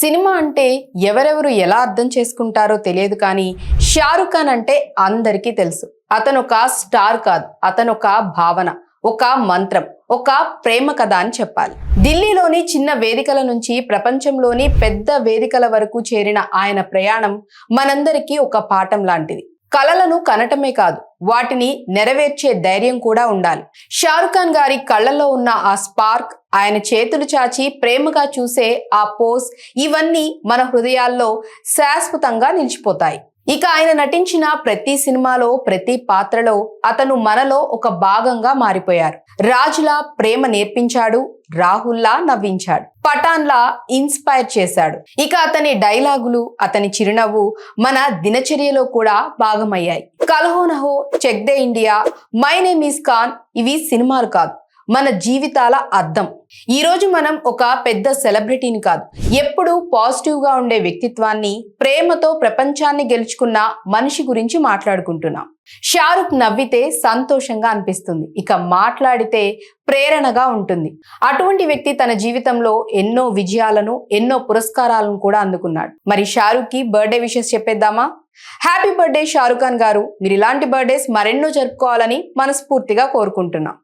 Cinema అంటే ఎవరెవరు ఎలా అర్థం చేసుకుంటారో తెలియదు కానీ షారుఖ్ ఖాన్ అంటే అందరికీ తెలుసు. అతను ఒక స్టార్ కాదు, అతను ఒక భావన, ఒక మంత్రం, ఒక ప్రేమ కథ అని చెప్పాలి. ఢిల్లీలోని చిన్న వేదికల నుంచి ప్రపంచంలోని పెద్ద వేదికల వరకు చేరిన ఆయన ప్రయాణం మనందరికీ ఒక పాఠం లాంటిది. కలలను కనటమే కాదు, వాటిని నెరవేర్చే ధైర్యం కూడా ఉండాలి. షారుఖ్ ఖాన్ గారి కళ్ళల్లో ఉన్న ఆ స్పార్క్, ఆయన చేతులు చాచి ప్రేమగా చూసే ఆ పోజ్, ఇవన్నీ మన హృదయాల్లో శాశ్వతంగా నిలిచిపోతాయి. ఇక ఆయన నటించిన ప్రతి సినిమాలో, ప్రతి పాత్రలో అతను మనలో ఒక భాగంగా మారిపోయారు. రాజులా ప్రేమ నేర్పించాడు, రాహుల్లా నవ్వించాడు, పఠాన్లా ఇన్స్పైర్ చేశాడు. ఇక అతని డైలాగులు, అతని చిరునవ్వు మన దినచర్యలో కూడా భాగమయ్యాయి. Kal Ho Naa Ho, Chak De India, my name is Khan ఇవి సినిమాలు కాదు, మన జీవితాల అద్దం. ఈ రోజు మనం ఒక పెద్ద సెలబ్రిటీని కాదు, ఎప్పుడూ పాజిటివ్ గా ఉండే వ్యక్తిత్వాన్ని, ప్రేమతో ప్రపంచాన్ని గెలుచుకున్న మనిషి గురించి మాట్లాడుకుంటున్నాం. షారుఖ్ నవ్వితే సంతోషంగా అనిపిస్తుంది, ఇక మాట్లాడితే ప్రేరణగా ఉంటుంది. అటువంటి వ్యక్తి తన జీవితంలో ఎన్నో విజయాలను, ఎన్నో పురస్కారాలను కూడా అందుకున్నాడు. మరి షారుఖ్ కి బర్త్డే విషెస్ చెప్పేద్దామా? హ్యాపీ బర్త్డే షారుఖ్ ఖాన్ గారు. మీరు ఇలాంటి బర్త్డేస్ మరెన్నో జరుపుకోవాలని మనస్ఫూర్తిగా కోరుకుంటున్నాం.